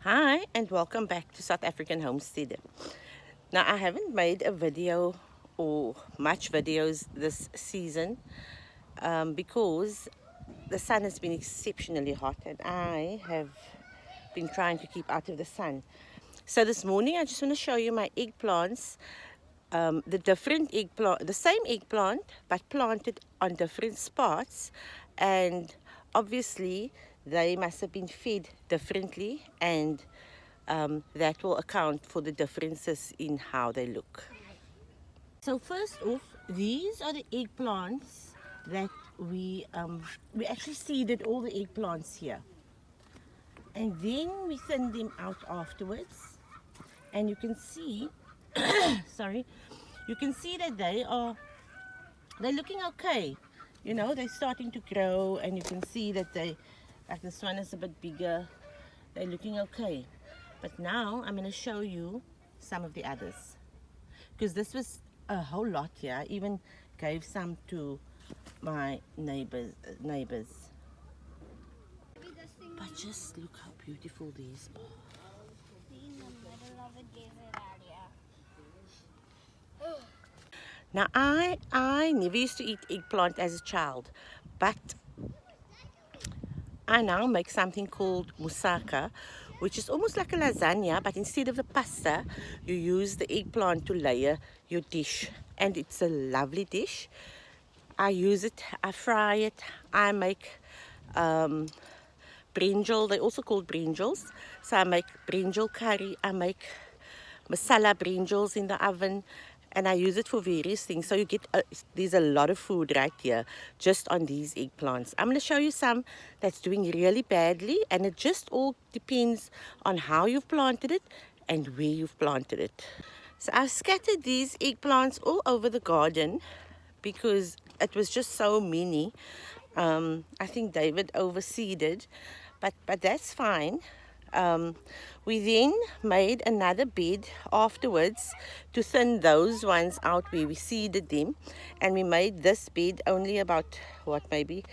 Hi and welcome back to South African Homesteader. Now I haven't made a video or much videos this season because the sun has been exceptionally hot and I have been trying to keep out of the sun. So this morning I just want to show you my eggplants, the different eggplant, the same eggplant but planted on different spots, and obviously they must have been fed differently, and that will account for the differences in how they look. So first off, these are the eggplants that we actually seeded all the eggplants here, and then we thinned them out afterwards, and you can see sorry, you can see that they're looking okay. You know, they're starting to grow, and you can see that like this one is a bit bigger. They're looking okay. But now I'm going to show you some of the others, because this was a whole lot here. I even gave some to my neighbors. But just look how beautiful these are. In the middle of a desert area. Now I never used to eat eggplant as a child, but I now make something called moussaka, which is almost like a lasagna, but instead of the pasta, you use the eggplant to layer your dish. And it's a lovely dish. I use it, I fry it, I make brinjal, they're also called brinjals. So I make brinjal curry, I make masala brinjals in the oven, and I use it for various things. So you get there's a lot of food right here just on these eggplants. I'm going to show you some that's doing really badly, and it just all depends on how you've planted it and where you've planted it. So I've scattered these eggplants all over the garden because it was just so many. I think David overseeded, but that's fine. We then made another bed afterwards to thin those ones out where we seeded them, and we made this bed only about maybe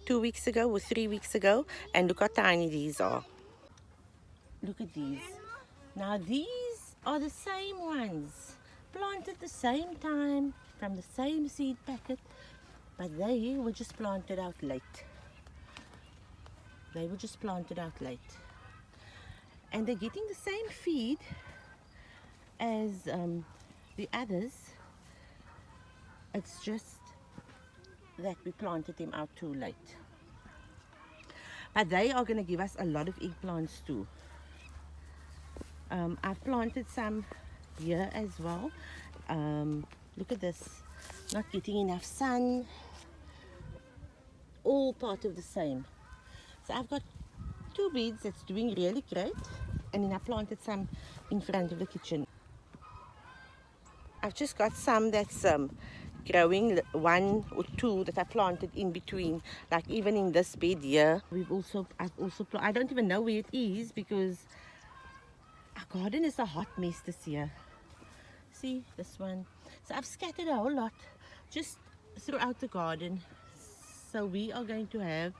2 weeks ago or 3 weeks ago, and look how tiny these are. Look at these. Now these are the same ones, planted the same time from the same seed packet, but they were just planted out late. And they're getting the same feed as the others. It's just that we planted them out too late. But they are going to give us a lot of eggplants too. I've planted some here as well. Look at this, not getting enough sun, all part of the same. So I've got 2 beds that's doing really great, and then I planted some in front of the kitchen. I've just got some that's growing, 1 or 2 that I planted in between, like even in this bed here. I don't even know where it is because our garden is a hot mess this year. See this one? So I've scattered a whole lot just throughout the garden. So we are going to have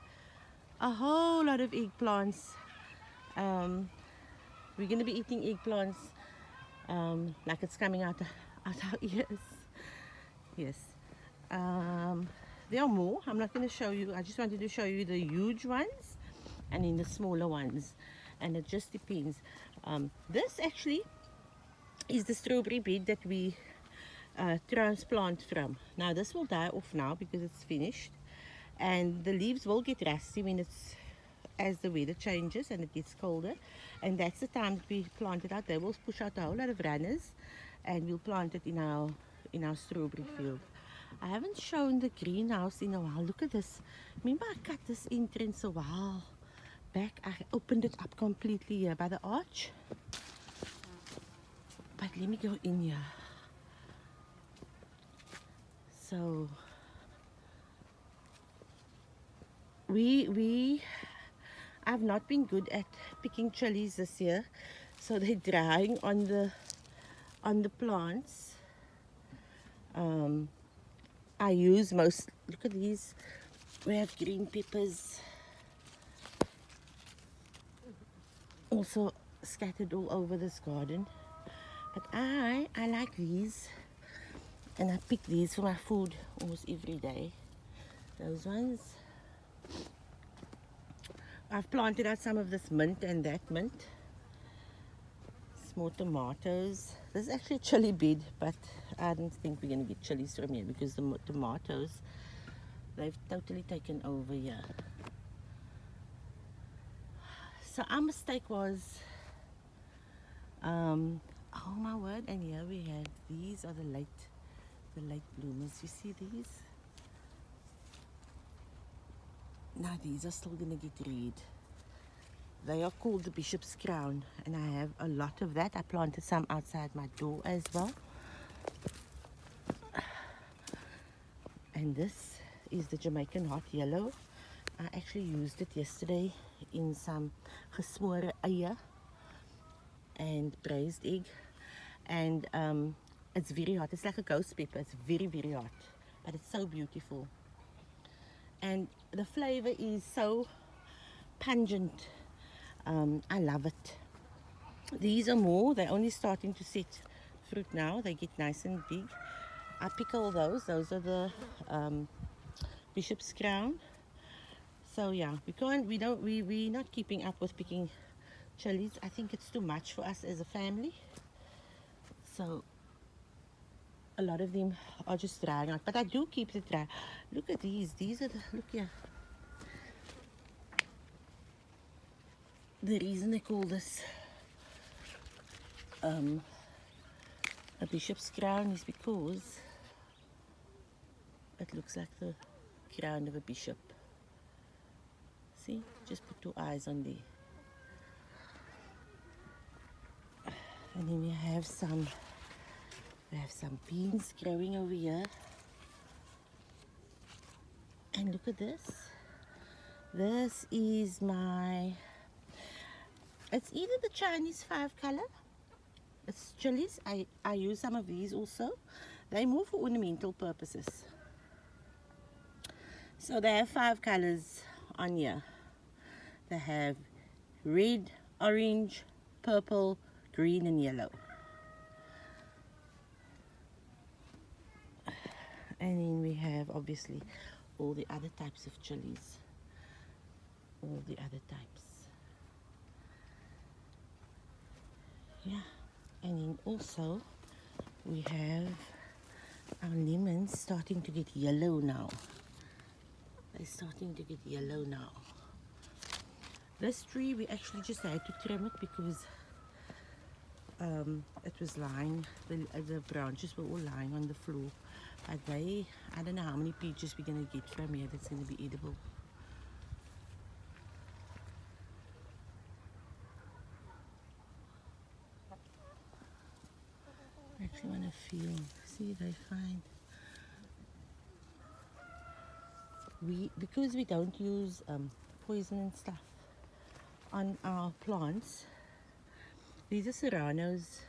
a whole lot of eggplants. We're going to be eating eggplants like it's coming out our ears. Yes. There are more. I'm not going to show you. I just wanted to show you the huge ones and then the smaller ones. And it just depends. This actually is the strawberry bed that we transplant from. Now this will die off now because it's finished. And the leaves will get rusty when it's as the weather changes and it gets colder, and that's the time that we plant it out. They will push out a whole lot of runners, and we'll plant it in our strawberry field. I haven't shown the greenhouse in a while. Look at this. Remember I cut this entrance a while back. I opened it up completely here by the arch, but let me go in here. So I've not been good at picking chilies this year, so they're drying on the plants. I use look at these. We have green peppers. Also scattered all over this garden. But I like these, and I pick these for my food almost every day. Those ones. I've planted out some of this mint and that mint. More tomatoes. This is actually a chili bed, but I don't think we're going to get chilies from here because the tomatoes, they've totally taken over here. So our mistake was, oh my word, and here we have, these are the late bloomers. You see these? Now these are still going to get red. They are called the Bishop's Crown, and I have a lot of that. I planted some outside my door as well. And this is the Jamaican Hot Yellow. I actually used it yesterday in some gesmore eie and braised egg. And it's very hot. It's like a ghost pepper. It's very, very hot. But it's so beautiful. And the flavor is so pungent. I love it. These are more. They're only starting to set fruit now. They get nice and big. I pick all those. Those are the Bishop's Crown. So yeah, we're not keeping up with picking chilies. I think it's too much for us as a family. So a lot of them are just drying out. But I do keep it dry. Look at these. These are the, look here. The reason they call this a Bishop's Crown is because it looks like the crown of a bishop. See, just put two eyes on there. And then we have some beans growing over here. And look at this. This is my, it's either the Chinese 5-color. It's chilies. I use some of these also. They're more for ornamental purposes. So they have 5 colors on here. They have red, orange, purple, green and yellow. And then we have obviously all the other types of chilies. All the other types. Yeah. And then also we have our lemons starting to get yellow now. They're starting to get yellow now. This tree we actually just had to trim it because it was lying, the branches were all lying on the floor. But I don't know how many peaches we're going to get from here that's going to be edible. I actually want to feel, see, they're fine. Because we don't use poison and stuff on our plants, these are serranos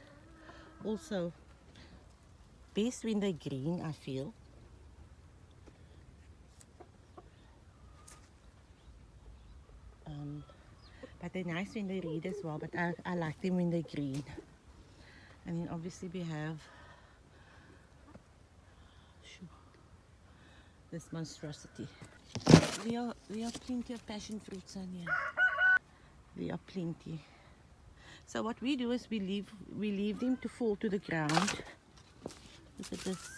also best when they're green, I feel. But they're nice when they're red as well, but I like them when they're green. And then obviously we have this monstrosity. There are plenty of passion fruits on here. There are plenty. So what we do is we leave them to fall to the ground. Look at this.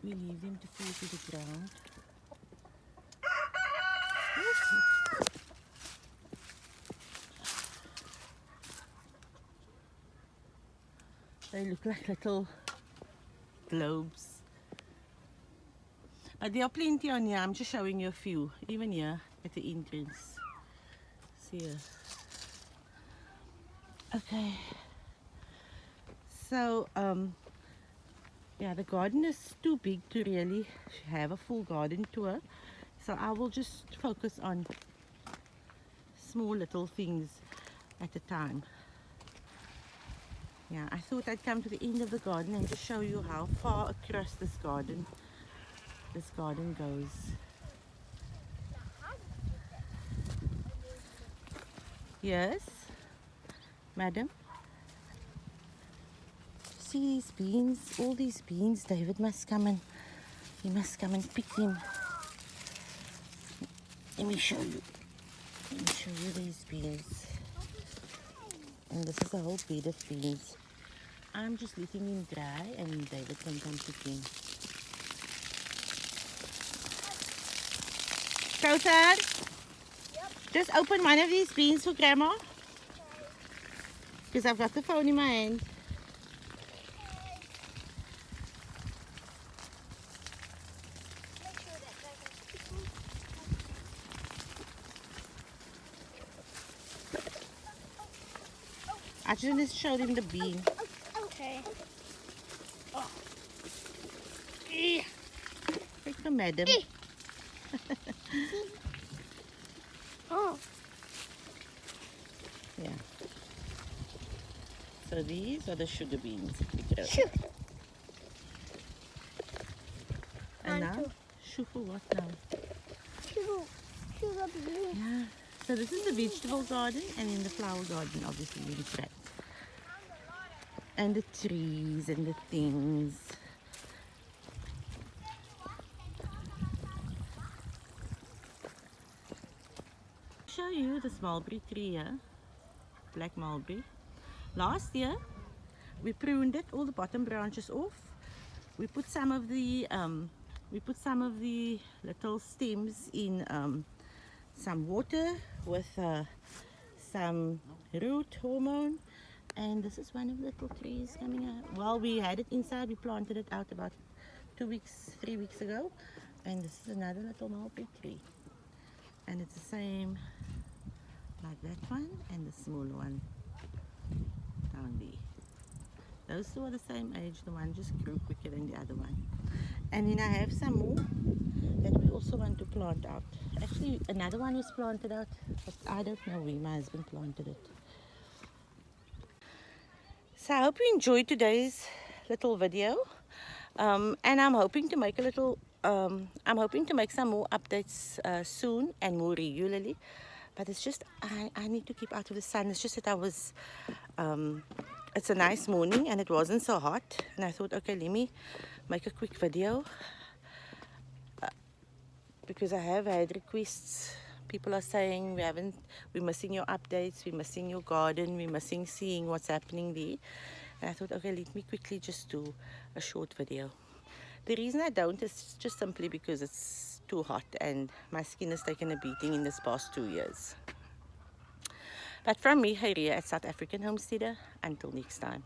We leave them to fall to the ground. They look like little globes. But there are plenty on here. I'm just showing you a few. Even here at the entrance. See here. Okay. So, yeah, the garden is too big to really have a full garden tour. So I will just focus on small little things at a time. Yeah, I thought I'd come to the end of the garden and just show you how far across this garden goes. Yes? Madam, see these beans, all these beans. David must come and he must come and pick them. Let me show you. Let me show you these beans. And this is a whole bed of beans. I'm just letting them dry and David can come pick them. Kautar, just open one of these beans for Grandma. Because I've got the phone in my hand. I just want to show them the bean. Okay. Take for Madam. Oh. Yeah. So these are the sugar beans. Shoot. And now, Uncle. shoe for what now? Sugar bean. Yeah. So this is the vegetable garden, and in the flower garden, obviously, in that. And the trees and the things. Show you this mulberry tree here, black mulberry. Last year, we pruned it, all the bottom branches off. We put some of the little stems in some water with some root hormone, and this is one of the little trees coming out. Well, we had it inside, we planted it out about 3 weeks ago, and this is another little mulberry tree, and it's the same like that one and the smaller one down there. Those two are the same age. The one just grew quicker than the other one. And then I have some more that we also want to plant out. Actually, another one was planted out, but I don't know where. My husband planted it. So I hope you enjoyed today's little video. And I'm hoping to make I'm hoping to make some more updates soon and more regularly. But it's just, I need to keep out of the sun. It's just that it's a nice morning and it wasn't so hot. And I thought, okay, let me make a quick video. Because I have had requests. People are saying we're missing your updates, we're missing your garden, we're missing seeing what's happening there. And I thought, okay, let me quickly just do a short video. The reason I don't is just simply because it's too hot and my skin has taken a beating in this past 2 years. But from me, Haria at South African Homesteader, until next time.